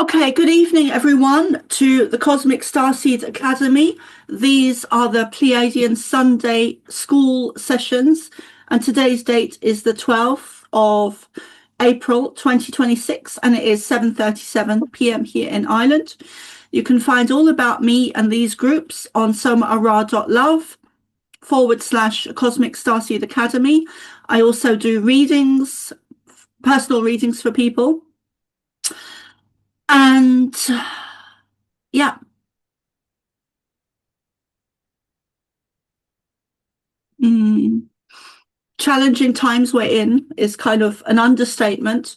Okay, good evening, everyone, to the Cosmic Starseed Academy. These are the Pleiadian Sunday school sessions, and today's date is the 12th of April 2026, and it is 7:37 p.m. here in Ireland. You can find all about me and these groups on somaarah.love/Cosmic Starseed Academy. I also do readings, personal readings for people. And yeah. Challenging times we're in is kind of an understatement.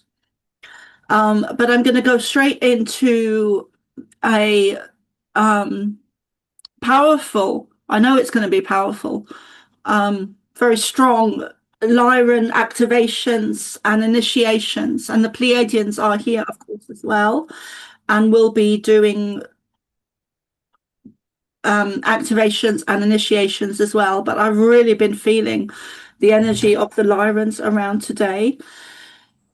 But I'm going to go straight into a powerful, I know it's going to be powerful, very strong Lyran activations and initiations. And the Pleiadians are here, of course, as well, and we'll be doing activations and initiations as well. But I've really been feeling the energy of the Lyrans around today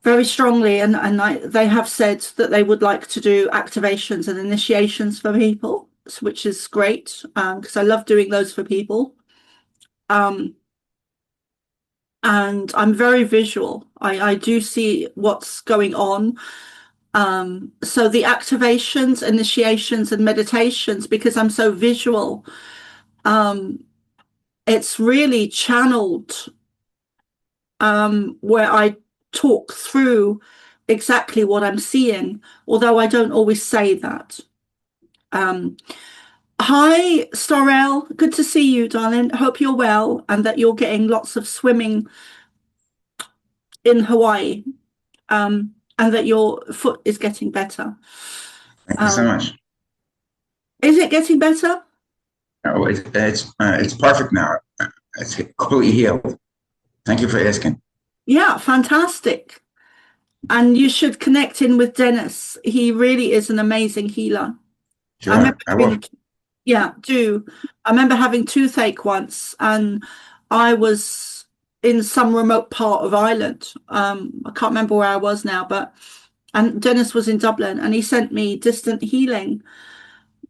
very strongly, and they have said that they would like to do activations and initiations for people, which is great, because I love doing those for people. And I'm very visual. I do see what's going on. So the activations, initiations, and meditations, because I'm so visual, it's really channeled where I talk through exactly what I'm seeing, although I don't always say that. Hi, Storel. Good to see you, darling. Hope you're well and that you're getting lots of swimming in Hawaii, and that your foot is getting better. Thank you so much. Is it getting better? Oh, it's perfect now. It's completely healed. Thank you for asking. Yeah, fantastic. And you should connect in with Dennis. He really is an amazing healer. Sure, I will. Yeah, do. I remember having toothache once, and I was in some remote part of Ireland. I can't remember where I was now, and Dennis was in Dublin, and he sent me distant healing.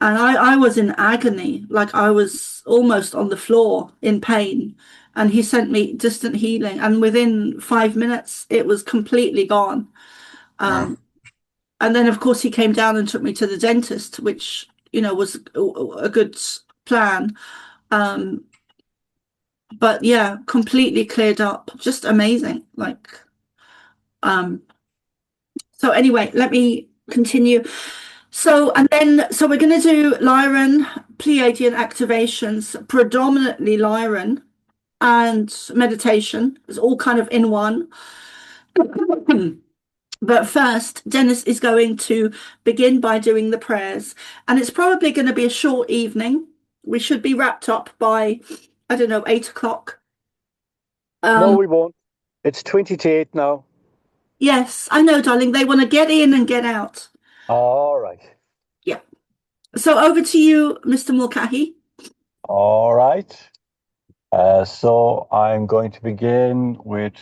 And I was in agony, like I was almost on the floor in pain. And he sent me distant healing, and within 5 minutes, it was completely gone. Wow. And then, of course, he came down and took me to the dentist, which, was a good plan. But yeah, completely cleared up. Just amazing. So anyway, let me continue. So we're going to do Lyran, Pleiadian activations, predominantly Lyran, and meditation. It's all kind of in one. But first, Dennis is going to begin by doing the prayers. And it's probably going to be a short evening. We should be wrapped up by, I don't know, 8 o'clock. No, we won't. It's 20 to 8 now. Yes, I know, darling. They want to get in and get out. All right. Yeah. So over to you, Mr. Mulcahy. All right. So I'm going to begin with,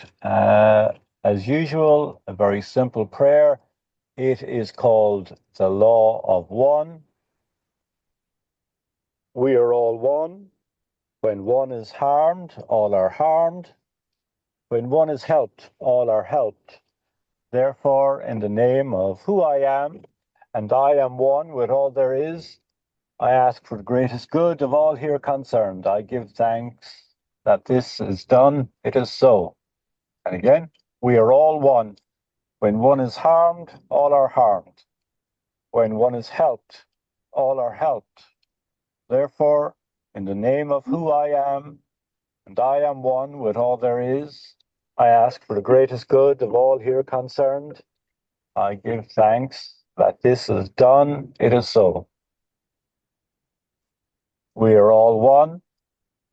as usual, a very simple prayer. It is called the Law of One. We are all one. When one is harmed, all are harmed. When one is helped, all are helped. Therefore, in the name of who I am, and I am one with all there is, I ask for the greatest good of all here concerned. I give thanks that this is done. It is so. And again, we are all one. When one is harmed, all are harmed. When one is helped, all are helped. Therefore, in the name of who I am, and I am one with all there is, I ask for the greatest good of all here concerned. I give thanks that this is done. It is so. We are all one.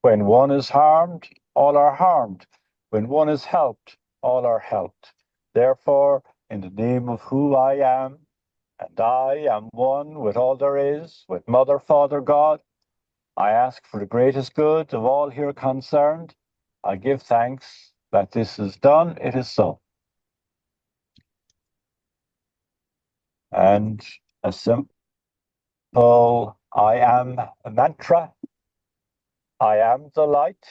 When one is harmed, all are harmed. When one is helped, all are helped. Therefore, in the name of who I am, and I am one with all there is, with Mother, Father, God, I ask for the greatest good of all here concerned. I give thanks that this is done. It is so. and a simple I am mantra. I am the light.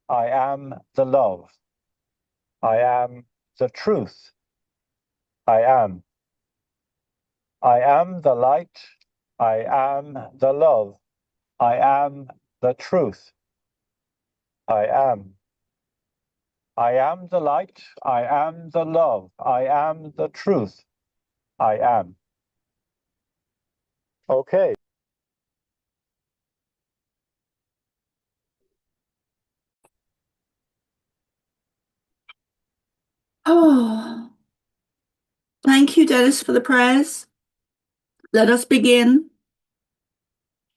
I am the love. I am the truth. I am. I am the light. I am the love. I am the truth. I am. I am the light. I am the love. I am the truth. I am. Okay. Oh, thank you, Dennis, for the prayers. Let us begin.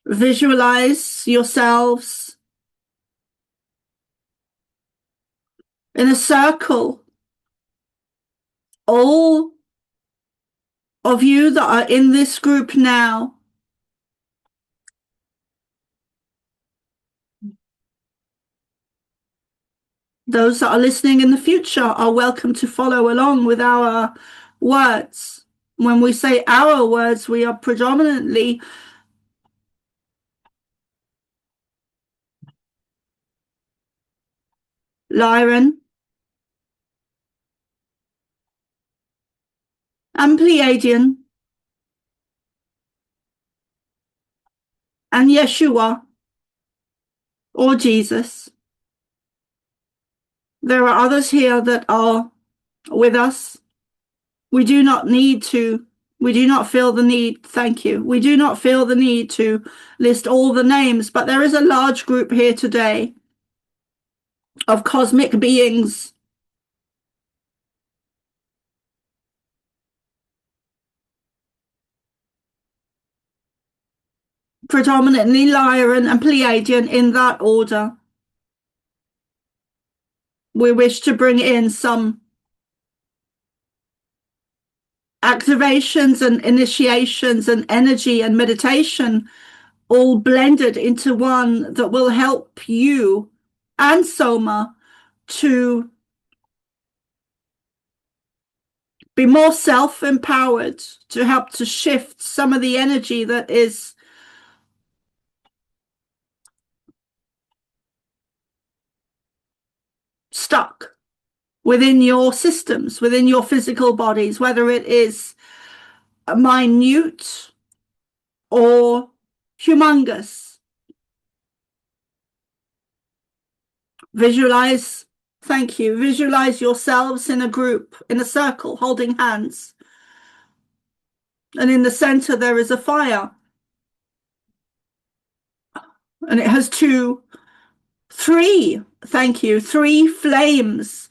Visualize yourselves in a circle. All of you that are in this group now, those that are listening in the future are welcome to follow along with our words. When we say our words, we are predominantly Lyran and Pleiadian and Yeshua or Jesus. There are others here that are with us. We do not feel the need, thank you. We do not feel the need to list all the names, but there is a large group here today of cosmic beings predominantly Lyran and Pleiadian in that order. We wish to bring in some activations and initiations and energy and meditation all blended into one that will help you and Soma to be more self-empowered, to help to shift some of the energy that is stuck within your systems, within your physical bodies, whether it is minute or humongous. Visualize, thank you, visualize yourselves in a group, in a circle, holding hands. And in the center, there is a fire. And it has three flames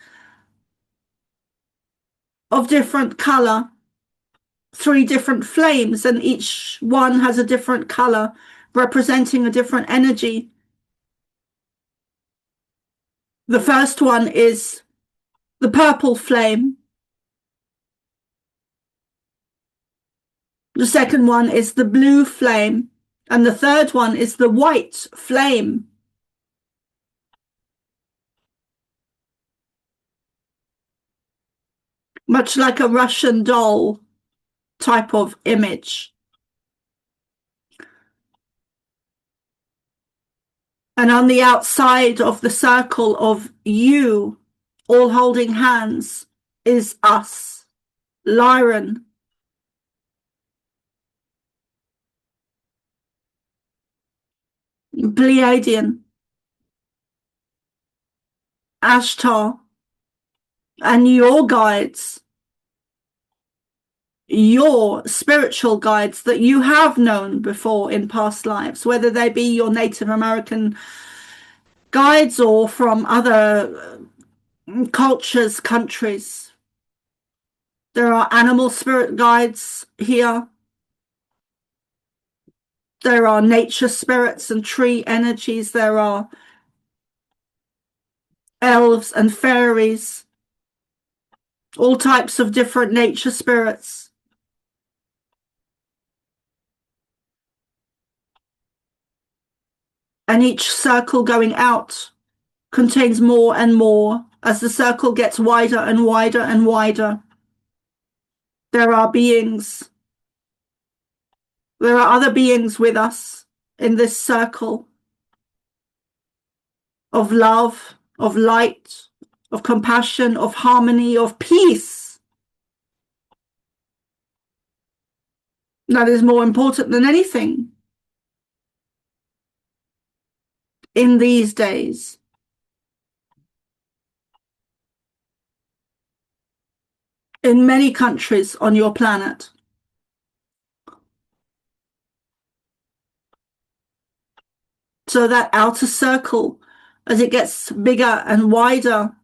of different color, 3 different flames, and each one has a different color, representing a different energy. The first one is the purple flame. The second one is the blue flame. And the third one is the white flame. Much like a Russian doll type of image. And on the outside of the circle of you, all holding hands, is us, Lyran. Pleiadian, Ashtar, and your guides, your spiritual guides that you have known before in past lives, whether they be your Native American guides or from other cultures, countries. There are animal spirit guides here. There are nature spirits and tree energies. There are elves and fairies, all types of different nature spirits. And each circle going out contains more and more as the circle gets wider and wider and wider. There are beings. There are other beings with us in this circle of love, of light, of compassion, of harmony, of peace. That is more important than anything in these days. In many countries on your planet. So that outer circle, as it gets bigger and wider,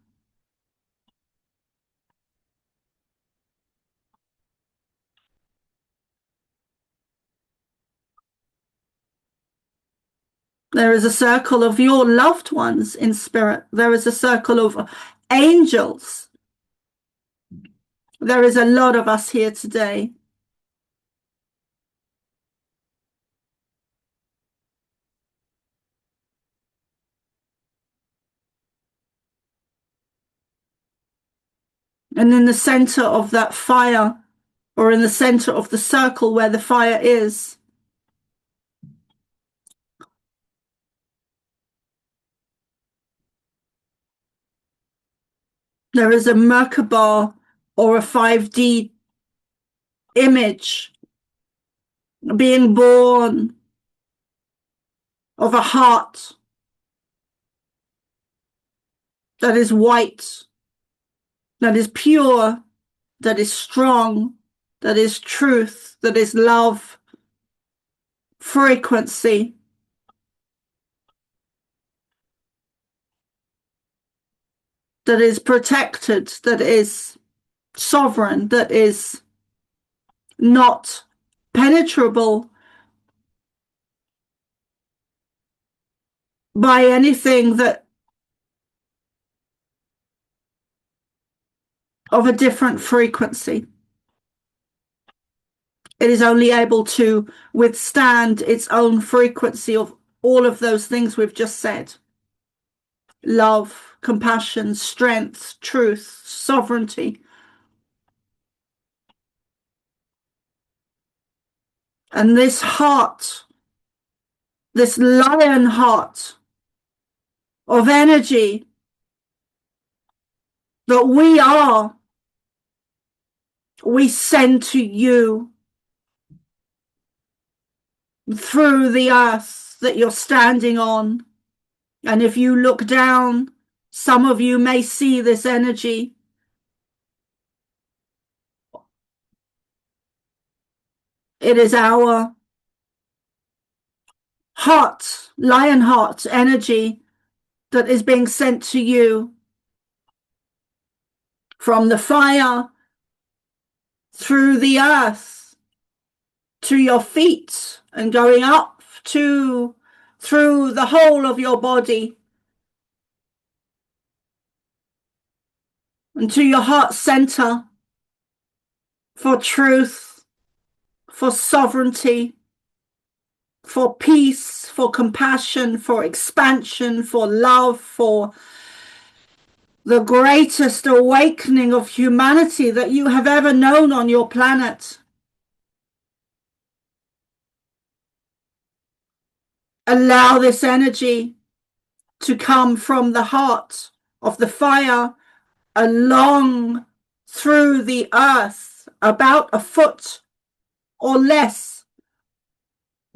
there is a circle of your loved ones in spirit. There is a circle of angels. There is a lot of us here today. And in the center of that fire, or in the center of the circle where the fire is, there is a Merkaba or a 5D image being born of a heart that is white, that is pure, that is strong, that is truth, that is love, frequency. That is protected, that is sovereign, that is not penetrable by anything that of a different frequency. It is only able to withstand its own frequency of all of those things we've just said. Love, compassion, strength, truth, sovereignty. And this heart, this lion heart of energy that we are, we send to you through the earth that you're standing on. And if you look down, some of you may see this energy. It is our heart, lion heart energy that is being sent to you from the fire through the earth to your feet and going up through the whole of your body and to your heart center for truth, for sovereignty, for peace, for compassion, for expansion, for love, for the greatest awakening of humanity that you have ever known on your planet. Allow this energy to come from the heart of the fire along through the earth, about a foot or less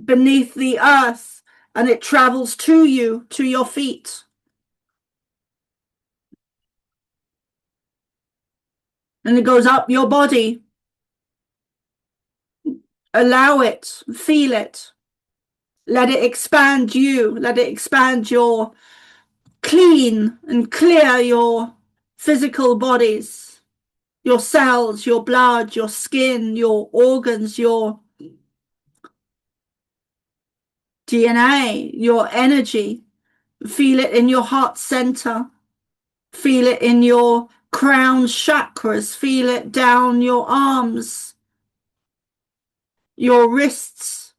beneath the earth, and it travels to you, to your feet. And it goes up your body. Allow it, feel it. Let it expand you. Let it expand your clean and clear your physical bodies, your cells, your blood, your skin, your organs, your DNA, your energy. Feel it in your heart center. Feel it in your crown chakras. Feel it down your arms, your wrists.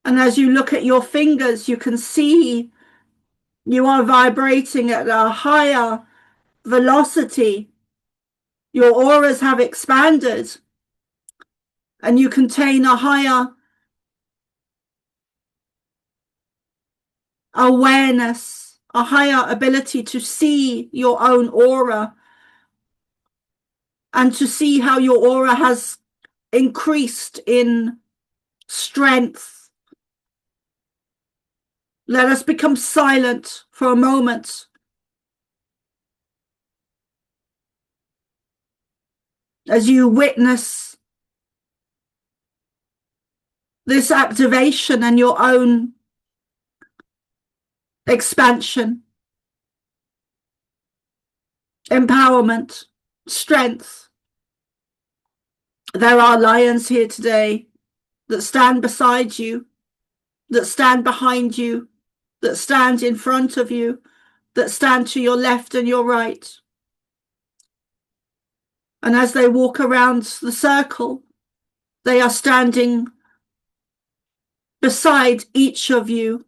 And as you look at your fingers, you can see you are vibrating at a higher velocity Your auras have expanded and you contain a higher awareness, a higher ability to see your own aura and to see how your aura has increased in strength. Let us become silent for a moment as you witness this activation and your own expansion, empowerment, strength. There are lions here today that stand beside you, that stand behind you, that stand in front of you, that stand to your left and your right. And as they walk around the circle, they are standing beside each of you,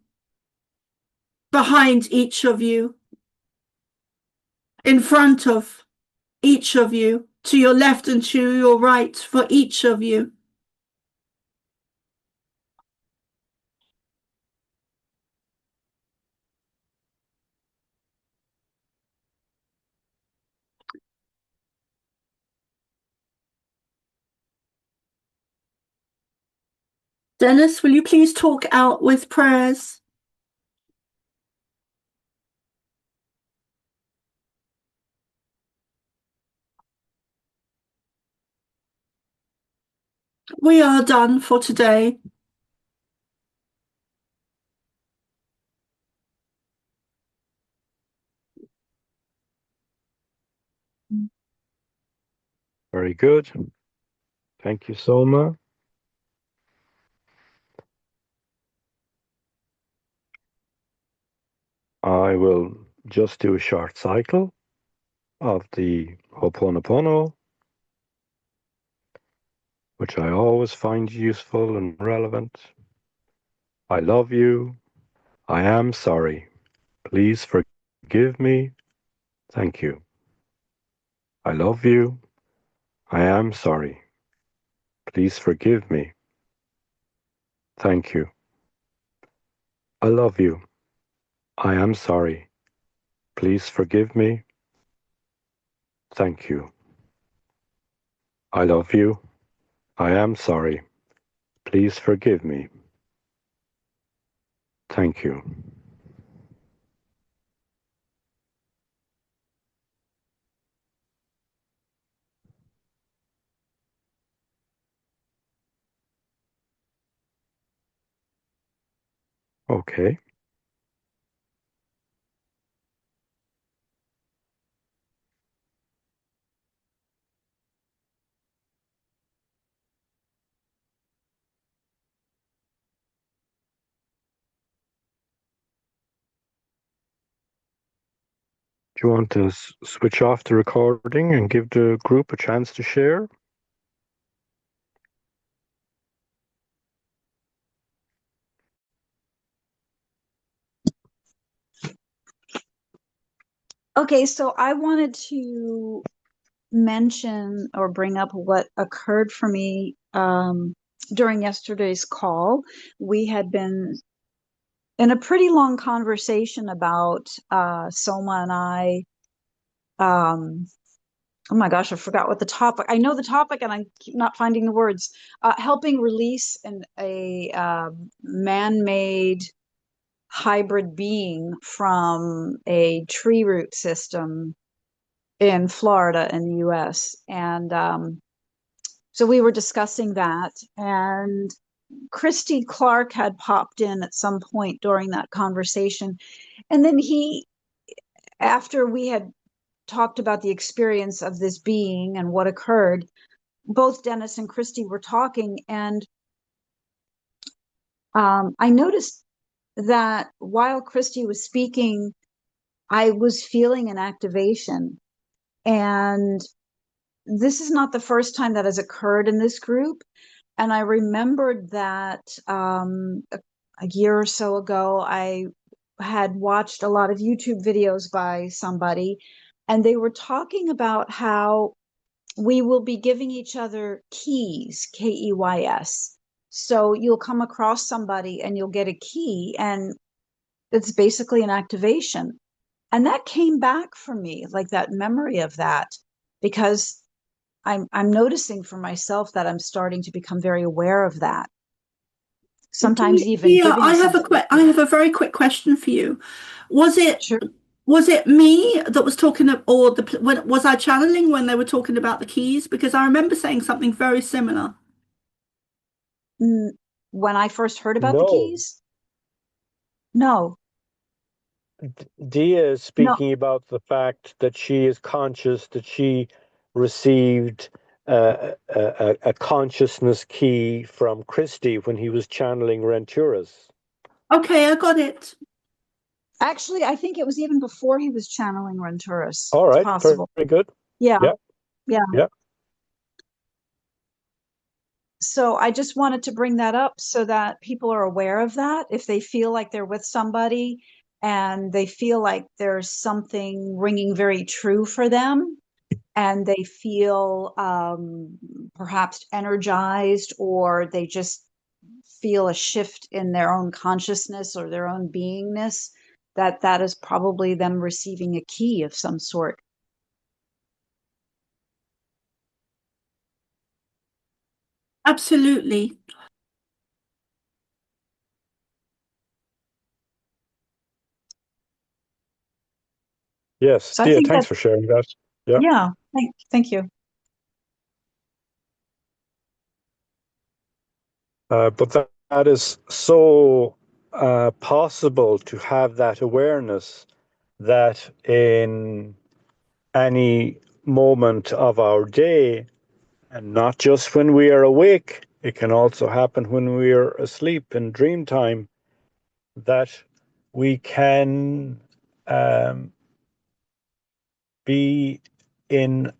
behind each of you, in front of each of you, to your left and to your right for each of you. Dennis, will you please talk out with prayers? We are done for today. Very good. Thank you, Soma. I will just do a short cycle of the Ho'oponopono, which I always find useful and relevant. I love you. I am sorry. Please forgive me. Thank you. I love you. I am sorry. Please forgive me. Thank you. I love you. I am sorry. Please forgive me. Thank you. I love you. I am sorry. Please forgive me. Thank you. Okay. Do you want to switch off the recording and give the group a chance to share? Okay, so I wanted to mention or bring up what occurred for me during yesterday's call. We had been in a pretty long conversation about Soma and I. Oh my gosh, I forgot what the topic. I know the topic, and I keep not finding the words. Helping release a man-made hybrid being from a tree root system in Florida in the US. And so we were discussing that, and Christy Clark had popped in at some point during that conversation. And then after we had talked about the experience of this being and what occurred, both Dennis and Christy were talking, and I noticed that while Christy was speaking, I was feeling an activation. And this is not the first time that has occurred in this group. And I remembered that a year or so ago, I had watched a lot of YouTube videos by somebody, and they were talking about how we will be giving each other keys, Keys. So you'll come across somebody and you'll get a key, and it's basically an activation. And that came back for me, like that memory of that, because I'm noticing for myself that I'm starting to become very aware of that. Sometimes even Yeah, giving something. I have a very quick question for you. Was it Sure. was it me that was talking or when was I channeling when they were talking about the keys? Because I remember saying something very similar. When I first heard about the No, keys? No, Dia is no. speaking about the fact that she is conscious that she received a consciousness key from Christy when he was channeling Renturas. Okay, I got it. Actually, I think it was even before he was channeling Renturas. All It's right, very, possible. very good. Yeah, Yeah, yeah. yeah. So I just wanted to bring that up so that people are aware of that. If they feel like they're with somebody and they feel like there's something ringing very true for them, and they feel perhaps energized, or they just feel a shift in their own consciousness or their own beingness, that is probably them receiving a key of some sort. Absolutely. Yes, So I Dia, think thanks that, for sharing that. Yeah. yeah, thank you. But that is so possible to have that awareness that in any moment of our day, and not just when we are awake, it can also happen when we are asleep in dream time, that we can be in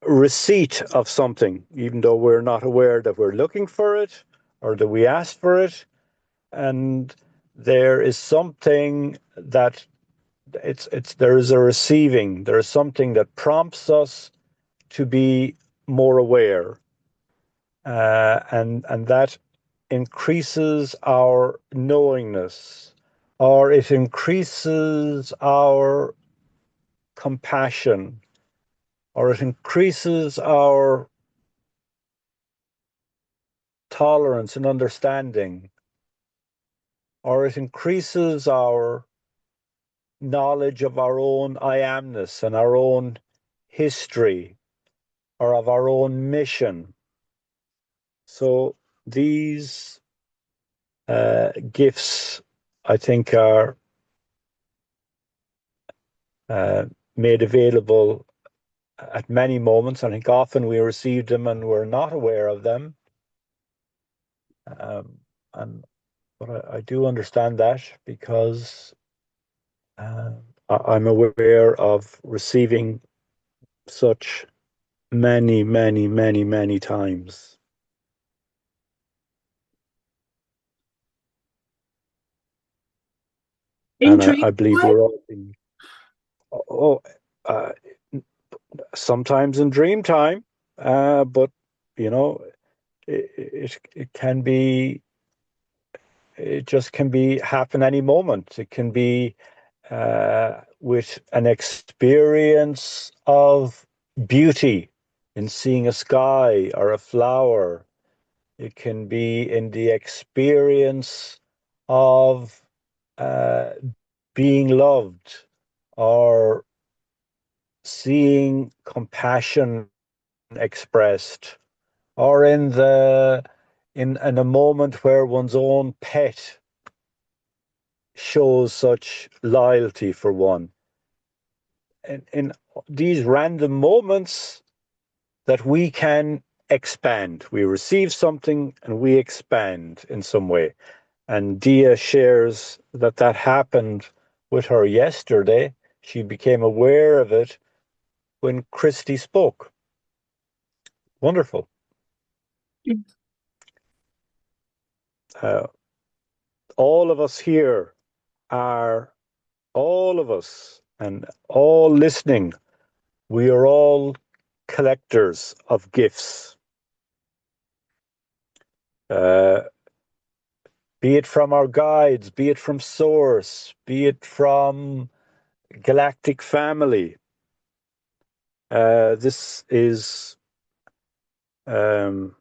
receipt of something, even though we're not aware that we're looking for it or that we asked for it. And there is something that there is a receiving, there is something that prompts us to be more aware, and that increases our knowingness, or it increases our compassion, or it increases our tolerance and understanding, or it increases our knowledge of our own I amness and our own history, or of our own mission. So these gifts, I think, are made available at many moments. I think often we receive them and we're not aware of them. And but I do understand that, because I'm aware of receiving such many, many, many, many times. In And dream I believe time? we're all being, oh, uh, sometimes in dream time, but you know, it can be, it just can be happen any moment. It can be with an experience of beauty in seeing a sky or a flower. It can be in the experience of uh, being loved, or seeing compassion expressed, or in a moment where one's own pet shows such loyalty for one. In these random moments that we can expand. We receive something and we expand in some way. And Dia shares that that happened with her yesterday. She became aware of it when Christy spoke. Wonderful. Uh, all of us here are, all of us and all listening, we are all collectors of gifts. Be it from our guides, be it from Source, be it from Galactic family. This is, yeah,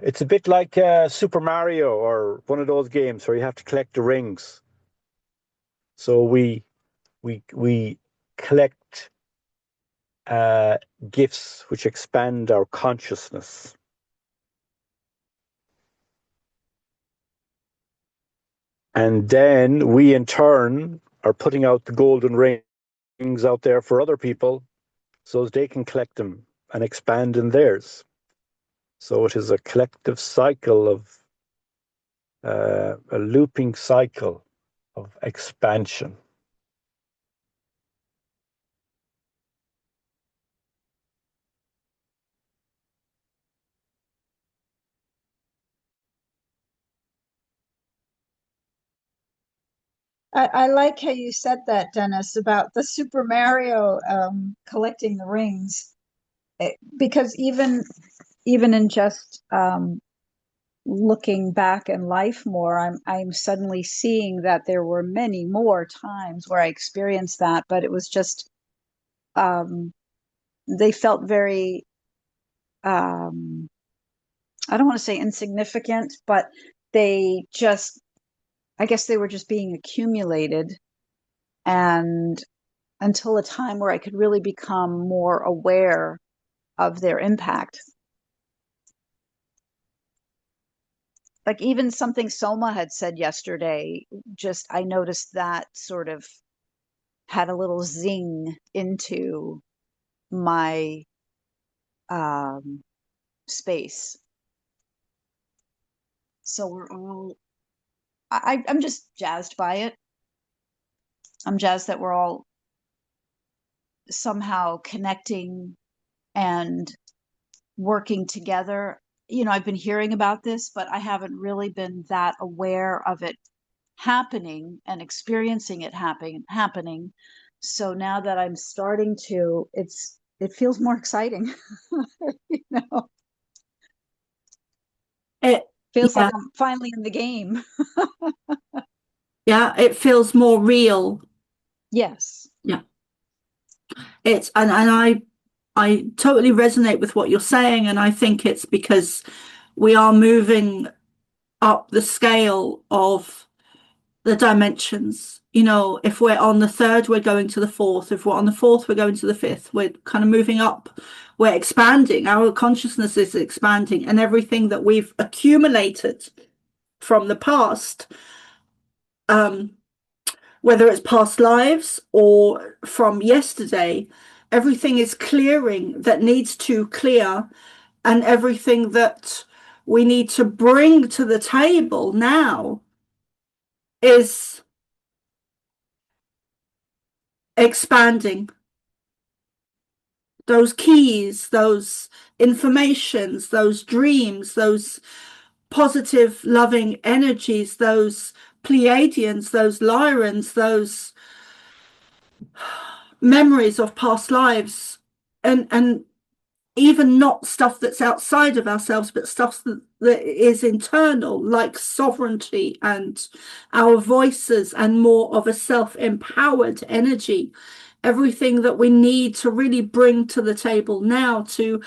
it's a bit like Super Mario or one of those games where you have to collect the rings. So we collect gifts which expand our consciousness. And then we, in turn, are putting out the golden rings out there for other people so they can collect them and expand in theirs. So it is a collective cycle of, a looping cycle of expansion. I like how you said that, Dennis, about the Super Mario collecting the rings. Because even in just looking back in life more, I'm suddenly seeing that there were many more times where I experienced that, but it was just they felt very I don't want to say insignificant, but they just, I guess they were just being accumulated, and until a time where I could really become more aware of their impact. Like even something Soma had said yesterday, just I noticed that sort of had a little zing into my space. So we're all, I'm just jazzed by it. I'm jazzed that we're all somehow connecting and working together. You know, I've been hearing about this, but I haven't really been that aware of it happening and experiencing it happening. So now that I'm starting to, it feels more exciting. You know, It feels yeah, like I'm finally in the game. yeah, it feels more real. Yes. Yeah. It's and I totally resonate with what you're saying, and I think it's because we are moving up the scale of the dimensions. You know, if we're on the third, we're going to the fourth. If we're on the fourth, we're going to the fifth. We're kind of moving up. We're expanding. Our consciousness is expanding, and everything that we've accumulated from the past, whether it's past lives or from yesterday, everything is clearing that needs to clear, and everything that we need to bring to the table now is expanding. Those keys, those informations, those dreams, those positive, loving energies, those Pleiadians, those Lyrans, those memories of past lives, and even not stuff that's outside of ourselves, but stuff that is internal, like sovereignty and our voices and more of a self-empowered energy. Everything that we need to really bring to the table now to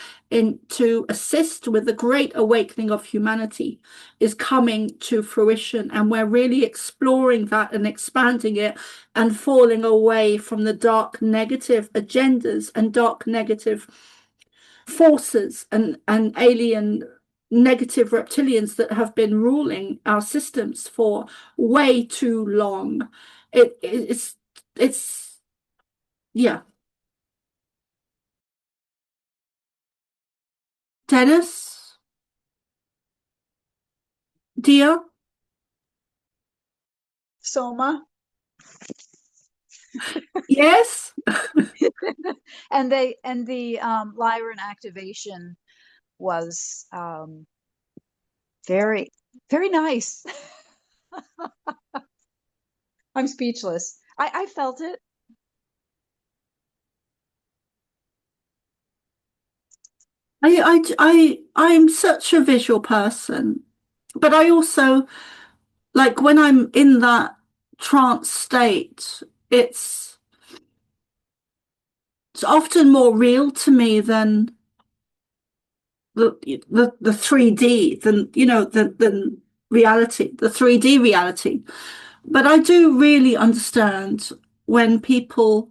assist with the great awakening of humanity is coming to fruition, and we're really exploring that and expanding it and falling away from the dark negative agendas and dark negative forces and alien negative reptilians that have been ruling our systems for way too long. It's yeah. Dennis, dear. Soma. Yes. And the Lyran activation was very, very nice. I'm speechless. I felt it. I'm such a visual person, but I also, like, when I'm in that trance state, it's often more real to me than the 3D, than than reality, the 3D reality. But I do really understand when people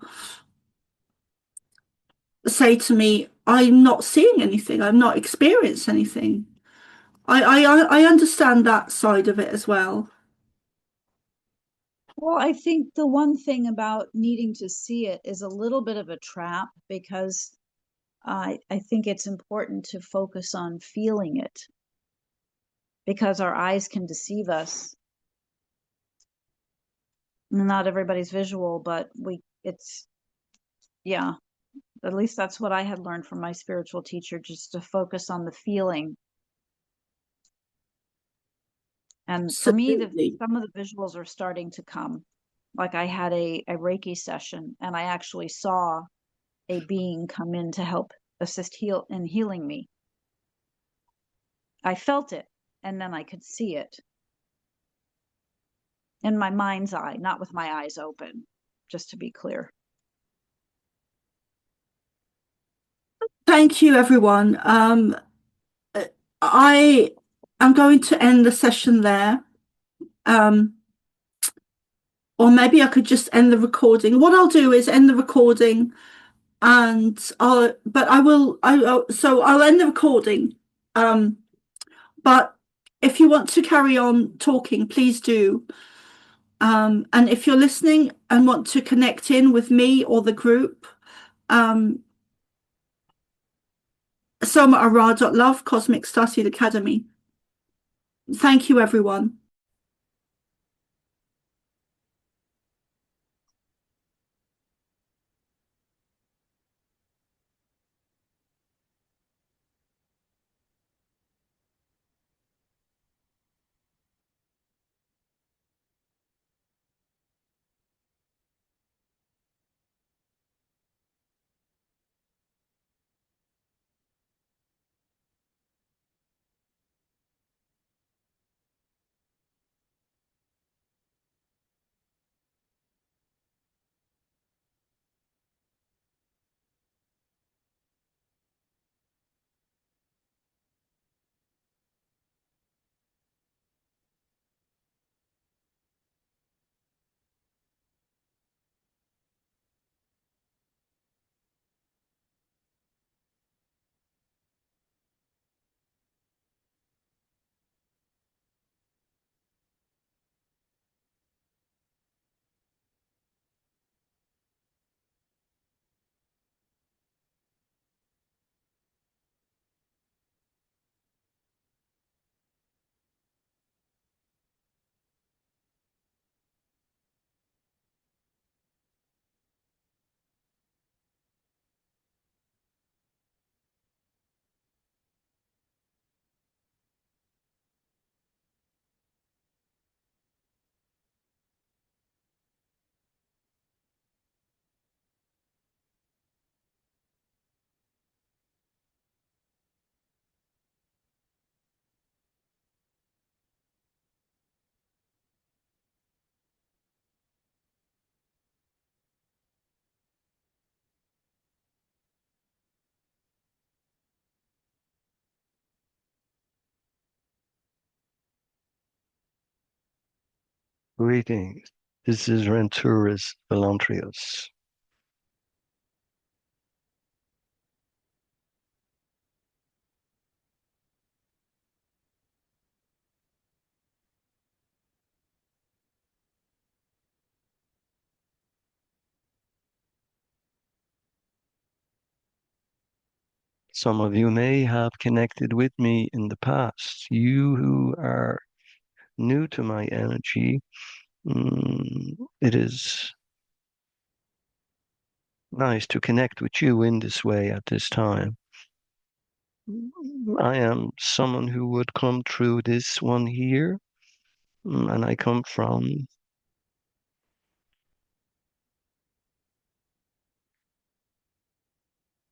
say to me, I'm not seeing anything, I'm not experiencing anything. I understand that side of it as well. Well, I think the one thing about needing to see it is a little bit of a trap, because I think it's important to focus on feeling it, because our eyes can deceive us. Not everybody's visual, but yeah, at least that's what I had learned from my spiritual teacher, just to focus on the feeling. And for me, some of the visuals are starting to come. Like, I had a Reiki session, and I actually saw a being come in to help assist in healing me. I felt it, and then I could see it in my mind's eye, not with my eyes open, just to be clear. Thank you, everyone. I am going to end the session there. Or maybe I could just end the recording. What I'll do is end the recording, and I'll end the recording. But if you want to carry on talking, please do. And if you're listening and want to connect in with me or the group, Soma@ARah.love, Cosmic Starseed Academy. Thank you, everyone. Greetings. This is Renturis Velantrius. Some of you may have connected with me in the past. You who are new to my energy, it is nice to connect with you in this way at this time. I am someone who would come through this one here, and I come from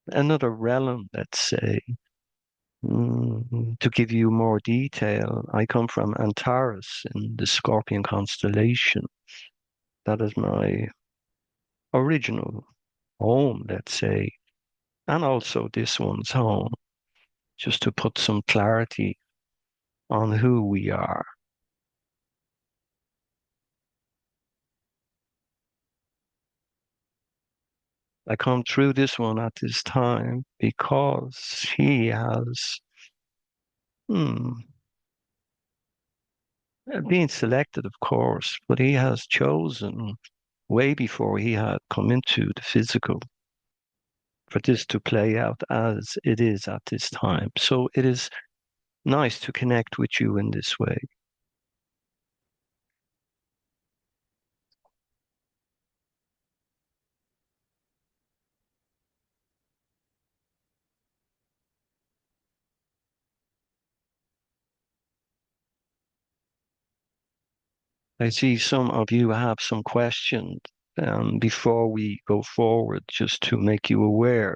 another realm, let's say. To give you more detail, I come from Antares in the Scorpion constellation. That is my original home, let's say, and also this one's home, just to put some clarity on who we are. I come through this one at this time because he has been selected, of course, but he has chosen way before he had come into the physical for this to play out as it is at this time. So it is nice to connect with you in this way. I see some of you have some questions before we go forward, just to make you aware.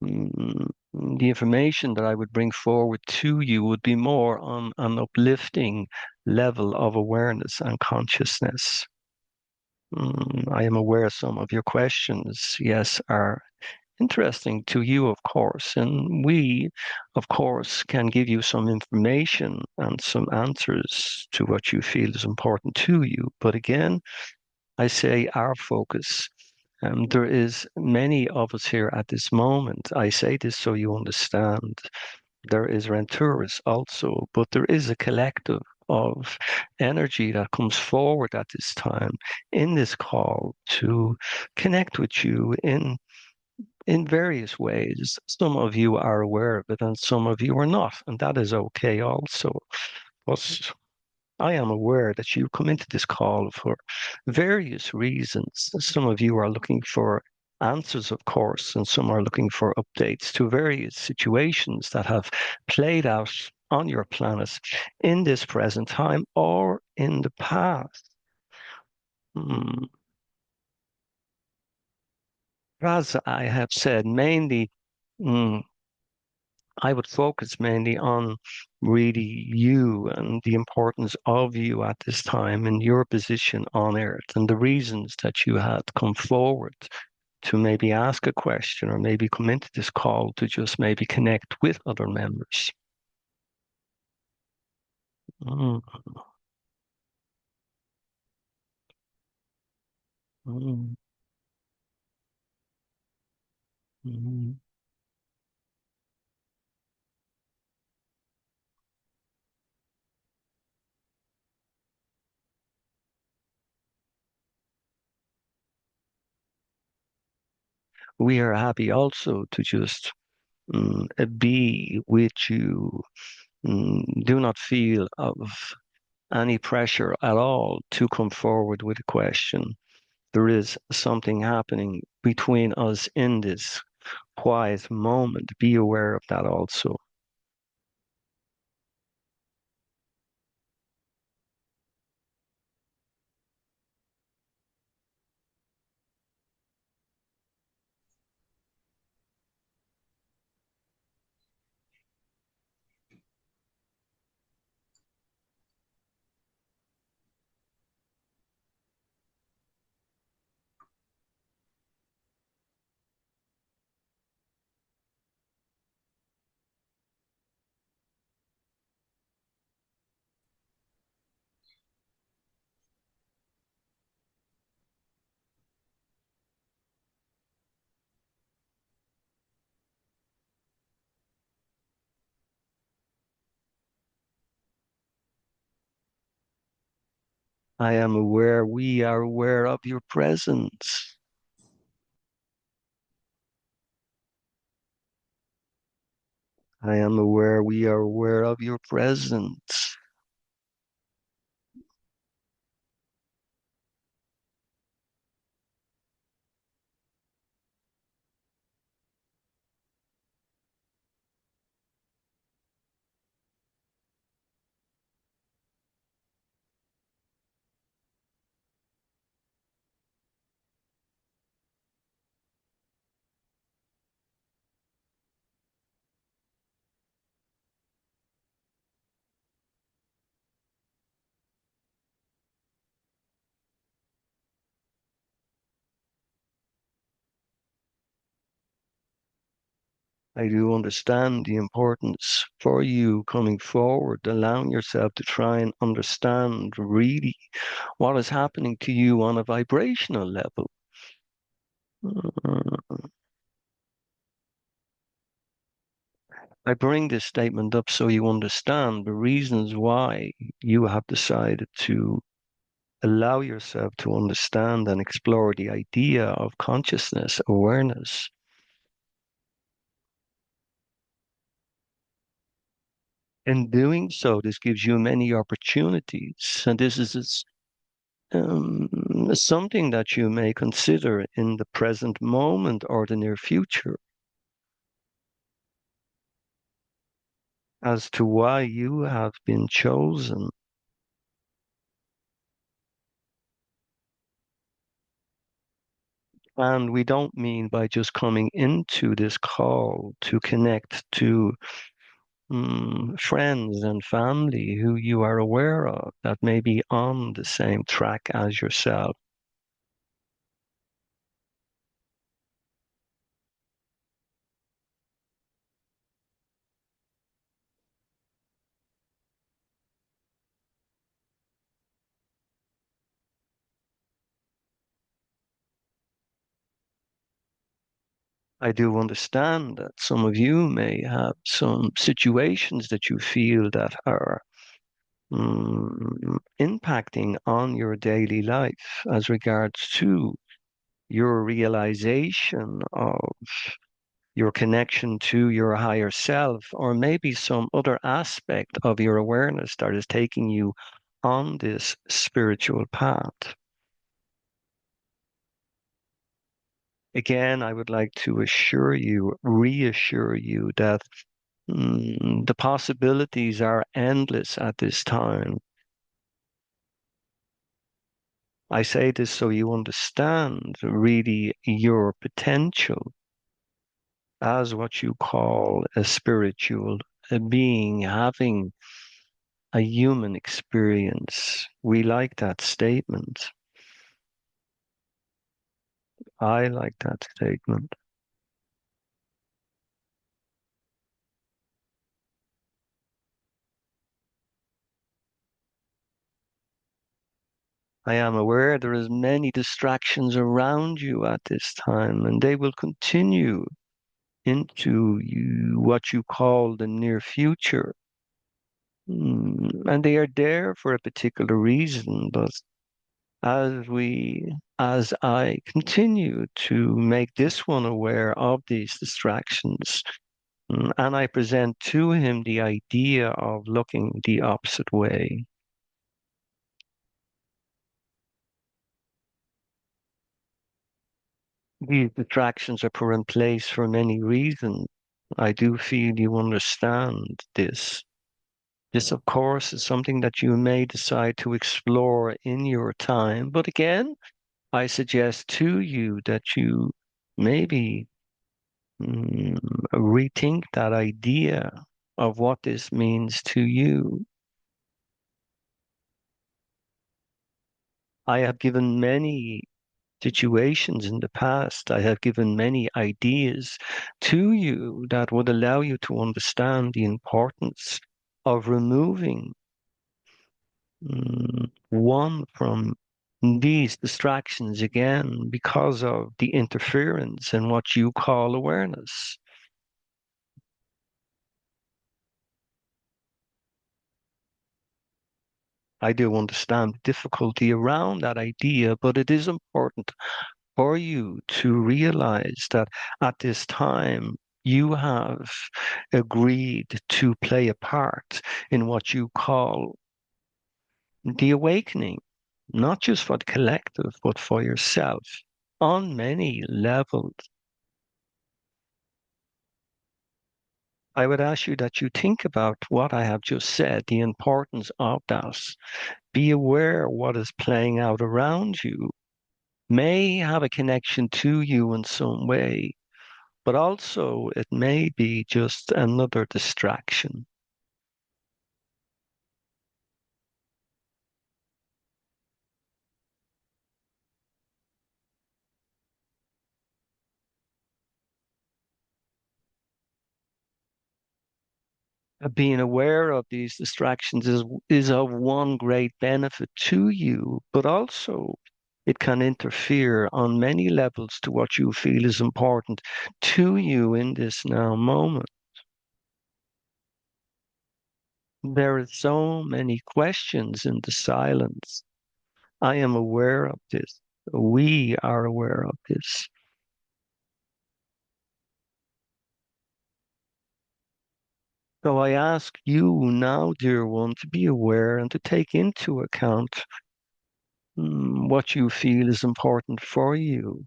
Mm, the information that I would bring forward to you would be more on an uplifting level of awareness and consciousness. I am aware some of your questions, yes, are interesting to you, of course, and we, of course, can give you some information and some answers to what you feel is important to you. But again, I say our focus. There is many of us here at this moment. I say this so you understand. There is Renturus also, but there is a collective of energy that comes forward at this time in this call to connect with you in various ways. Some of you are aware of it and some of you are not, and that is okay also. But I am aware that you come into this call for various reasons. Some of you are looking for answers, of course, and some are looking for updates to various situations that have played out on your planet in this present time or in the past. As I have said, mainly I would focus mainly on really you and the importance of you at this time and your position on Earth and the reasons that you had come forward to maybe ask a question or maybe come into this call to just maybe connect with other members. Mm, mm, mm. We are happy also to just be with you. Do not feel of any pressure at all to come forward with a question. There is something happening between us in this quiet moment. Be aware of that also. I am aware, we are aware of your presence. I am aware, we are aware of your presence. I do understand the importance for you coming forward, allowing yourself to try and understand really what is happening to you on a vibrational level. I bring this statement up so you understand the reasons why you have decided to allow yourself to understand and explore the idea of consciousness, awareness. In doing so, this gives you many opportunities, and this is something that you may consider in the present moment or the near future as to why you have been chosen. And we don't mean by just coming into this call to connect to friends and family who you are aware of that may be on the same track as yourself. I do understand that some of you may have some situations that you feel that are impacting on your daily life as regards to your realization of your connection to your higher self, or maybe some other aspect of your awareness that is taking you on this spiritual path. Again, I would like to reassure you that the possibilities are endless at this time. I say this so you understand really your potential as what you call a spiritual being having a human experience. We like that statement. I like that statement. I am aware there is many distractions around you at this time, and they will continue into what you call the near future. And they are there for a particular reason, but as I continue to make this one aware of these distractions, and I present to him the idea of looking the opposite way. These distractions are put in place for many reasons. I do feel you understand this. This, of course, is something that you may decide to explore in your time. But again, I suggest to you that you maybe rethink that idea of what this means to you. I have given many situations in the past. I have given many ideas to you that would allow you to understand the importance of removing one from these distractions again because of the interference in what you call awareness. I do understand the difficulty around that idea, but it is important for you to realize that at this time you have agreed to play a part in what you call the awakening, not just for the collective, but for yourself on many levels. I would ask you that you think about what I have just said, the importance of that. Be aware what is playing out around you may have a connection to you in some way, but also it may be just another distraction. Being aware of these distractions is of one great benefit to you, but also it can interfere on many levels to what you feel is important to you in this now moment. There are so many questions in the silence. I am aware of this. We are aware of this. So I ask you now, dear one, to be aware and to take into account what you feel is important for you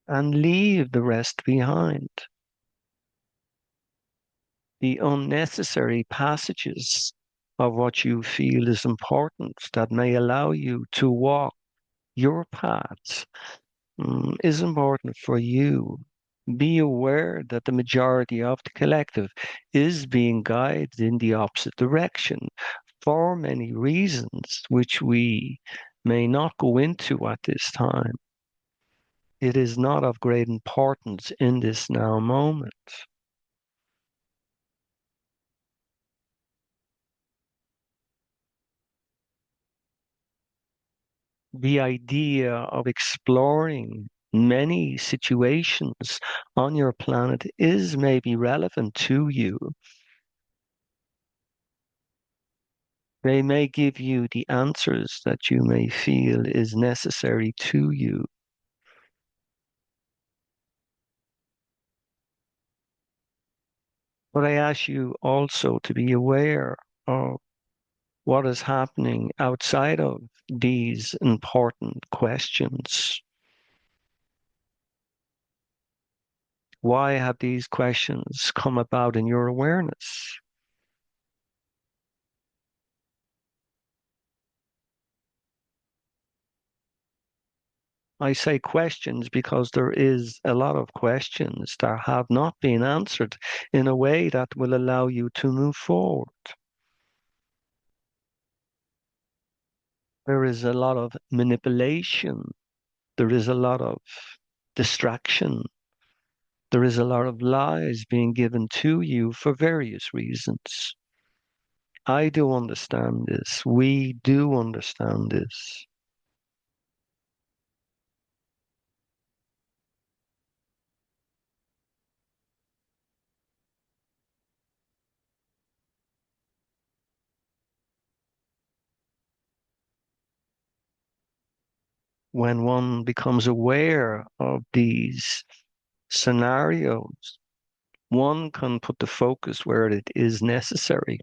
and leave the rest behind. The unnecessary passages of what you feel is important that may allow you to walk your path is important for you. Be aware that the majority of the collective is being guided in the opposite direction for many reasons, which we may not go into at this time. It is not of great importance in this now moment. The idea of exploring many situations on your planet is maybe relevant to you. They may give you the answers that you may feel is necessary to you. But I ask you also to be aware of what is happening outside of these important questions. Why have these questions come about in your awareness? I say questions because there is a lot of questions that have not been answered in a way that will allow you to move forward. There is a lot of manipulation. There is a lot of distraction. There is a lot of lies being given to you for various reasons. I do understand this. We do understand this. When one becomes aware of these scenarios, one can put the focus where it is necessary.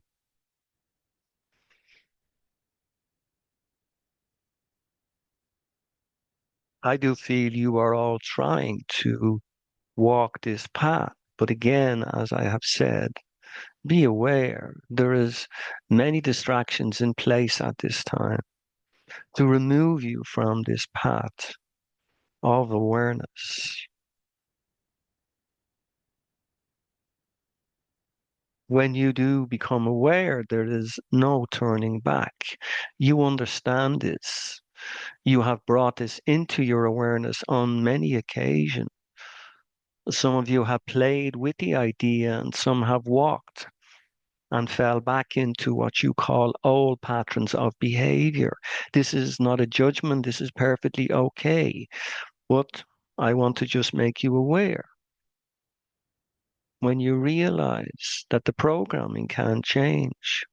I do feel you are all trying to walk this path. But again, as I have said, be aware there is many distractions in place at this time to remove you from this path of awareness. When you do become aware, there is no turning back. You understand this. You have brought this into your awareness on many occasions. Some of you have played with the idea and some have walked and fell back into what you call old patterns of behavior. This is not a judgment. This is perfectly okay. But I want to just make you aware. When you realize that the programming can change,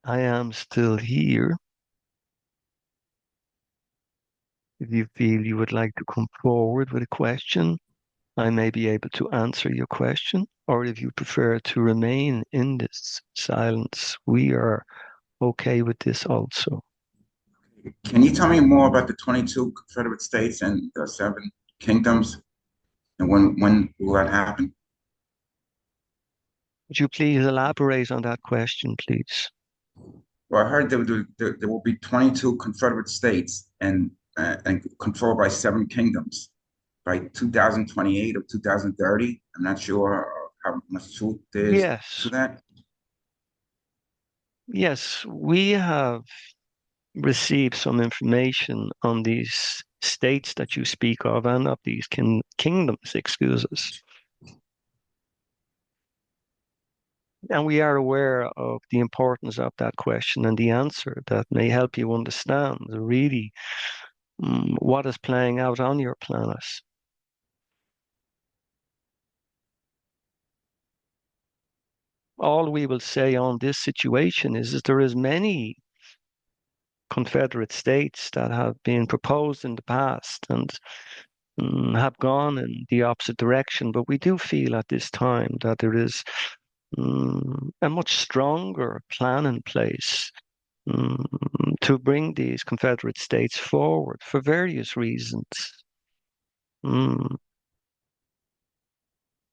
I am still here. If you feel you would like to come forward with a question, I may be able to answer your question, or if you prefer to remain in this silence, we are okay with this also. Can you tell me more about the 22 Confederate States and the 7 kingdoms, and when will that happen? Would you please elaborate on that question, please? Well, I heard there will be 22 Confederate States and controlled by 7 kingdoms by 2028 or 2030. I'm not sure how much truth there is to Yes, that. yes, we have received some information on these states that you speak of and of these kingdoms, excuse us. And we are aware of the importance of that question and the answer that may help you understand really what is playing out on your planet. All we will say on this situation is that there is many Confederate states that have been proposed in the past and have gone in the opposite direction. But we do feel at this time that there is a much stronger plan in place to bring these Confederate states forward for various reasons. Mm.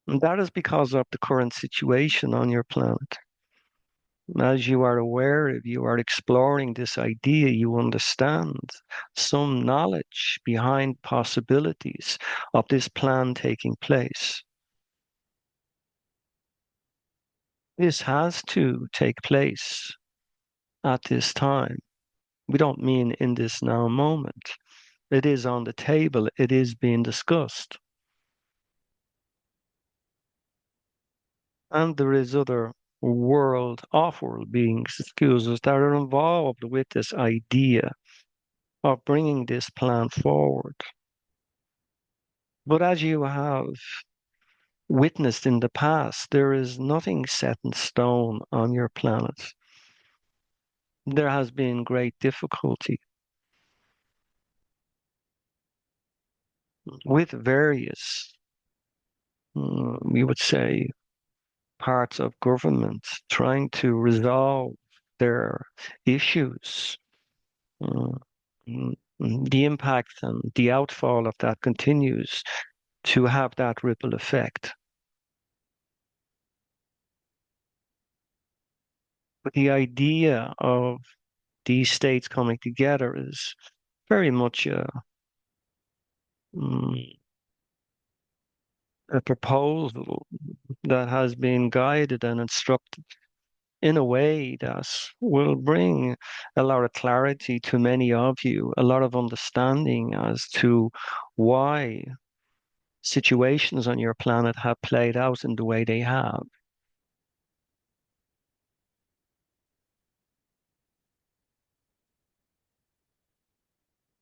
And that is because of the current situation on your planet. As you are aware, if you are exploring this idea, you understand some knowledge behind possibilities of this plan taking place. This has to take place at this time. We don't mean in this now moment. It is on the table. It is being discussed. And there is other off-world beings, excuse us, that are involved with this idea of bringing this plan forward. But as you have witnessed in the past, there is nothing set in stone on your planet. There has been great difficulty with various, we would say, parts of government trying to resolve their issues. Uh, the impact and the outfall of that continues to have that ripple effect. But the idea of these states coming together is very much a proposal that has been guided and instructed in a way that will bring a lot of clarity to many of you, a lot of understanding as to why situations on your planet have played out in the way they have.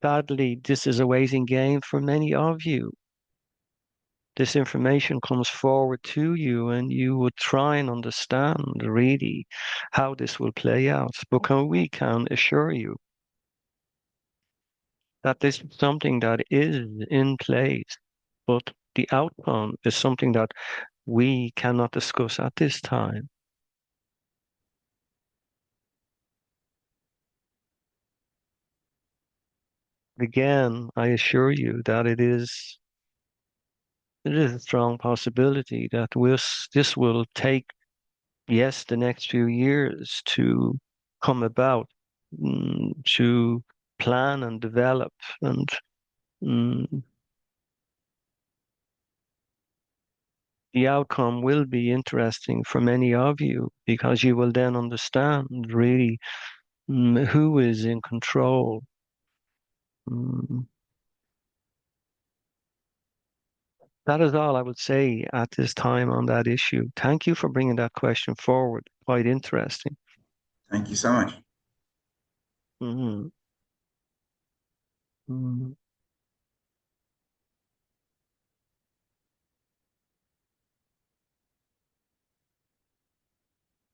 Sadly, this is a waiting game for many of you. This information comes forward to you and you would try and understand really how this will play out. But we can assure you that this is something that is in place, but the outcome is something that we cannot discuss at this time. Again, I assure you that it is a strong possibility that this will take, yes, the next few years to come about, to plan and develop. And mm, the outcome will be interesting for many of you because you will then understand really who is in control. Mm, That is all I would say at this time on that issue. Thank you for bringing that question forward. Quite interesting. Thank you so much. Mm-hmm. Mm-hmm.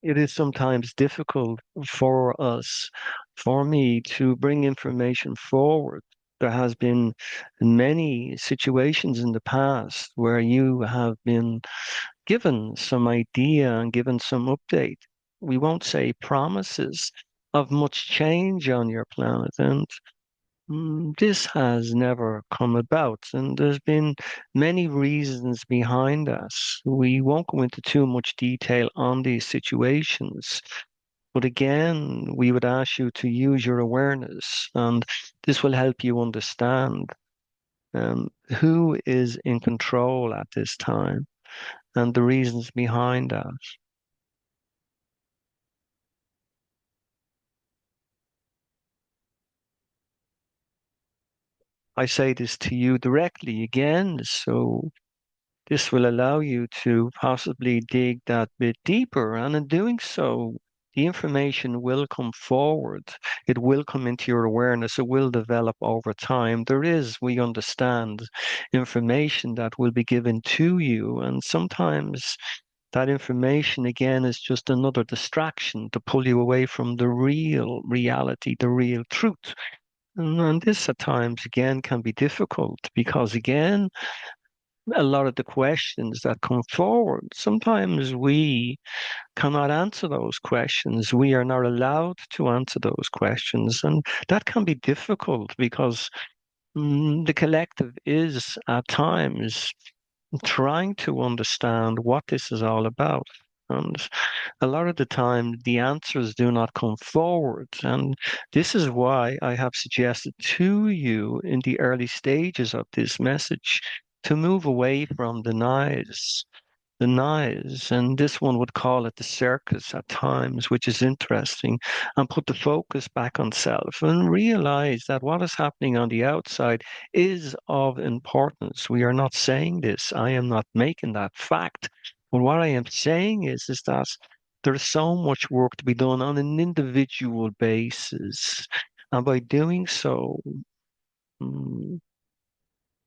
it is sometimes difficult for us, for me, to bring information forward. There has been many situations in the past where you have been given some idea and given some update. We won't say promises of much change on your planet. And this has never come about, and there's been many reasons behind us. We won't go into too much detail on these situations, but again, we would ask you to use your awareness, and this will help you understand who is in control at this time and the reasons behind that. I say this to you directly again, so this will allow you to possibly dig that bit deeper, and in doing so, the information will come forward. It will come into your awareness. It will develop over time. There is, we understand, information that will be given to you, and sometimes that information again is just another distraction to pull you away from the real reality, the real truth. And this at times again can be difficult because again, a lot of the questions that come forward, sometimes we cannot answer those questions. We are not allowed to answer those questions. And that can be difficult because the collective is at times trying to understand what this is all about. And a lot of the time, the answers do not come forward. And this is why I have suggested to you in the early stages of this message to move away from the noise, and this one would call it the circus at times, which is interesting, and put the focus back on self and realize that what is happening on the outside is of importance. We are not saying this. I am not making that fact. But what I am saying is that there's so much work to be done on an individual basis. And by doing so, mm,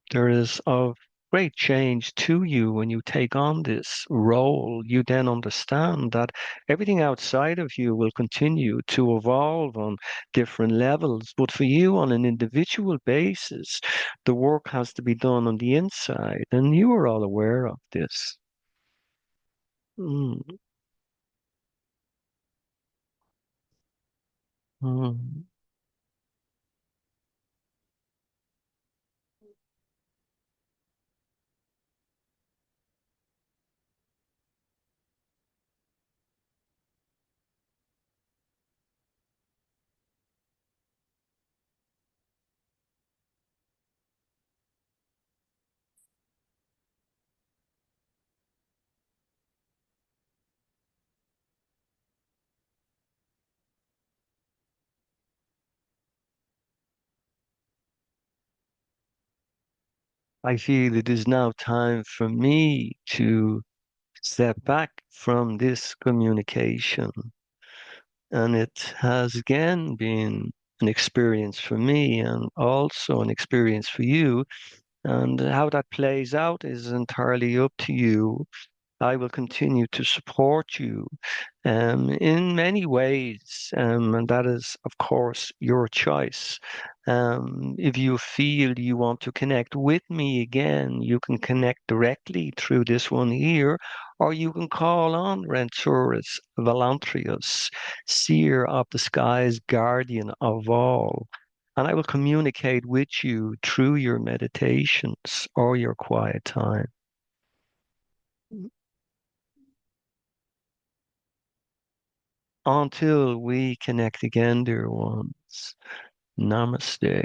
there is of great change to you when you take on this role. You then understand that everything outside of you will continue to evolve on different levels. But for you, on an individual basis, the work has to be done on the inside. And you are all aware of this. Mm, mm. I feel it is now time for me to step back from this communication. And it has again been an experience for me and also an experience for you. And how that plays out is entirely up to you. I will continue to support you in many ways, and that is, of course, your choice. If you feel you want to connect with me again, you can connect directly through this one here, or you can call on Renturus Valantrius, seer of the skies, guardian of all. And I will communicate with you through your meditations or your quiet time. Until we connect again, dear ones. Namaste.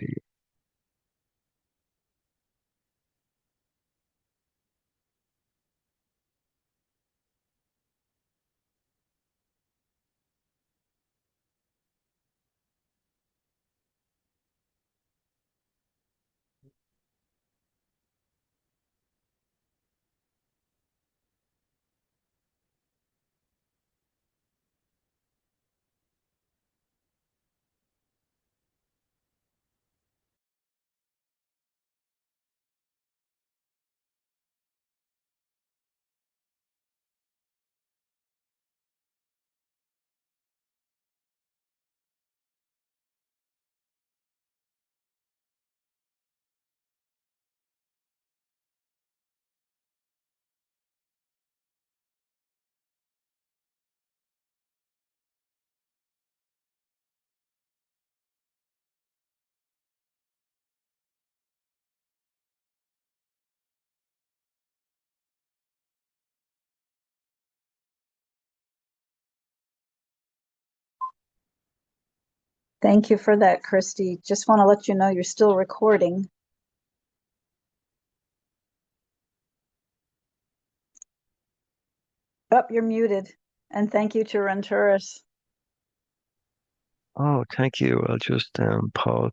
Thank you for that, Christy. Just want to let you know you're still recording. Oh, you're muted. And thank you to Renturis. Oh, thank you. I'll just pause.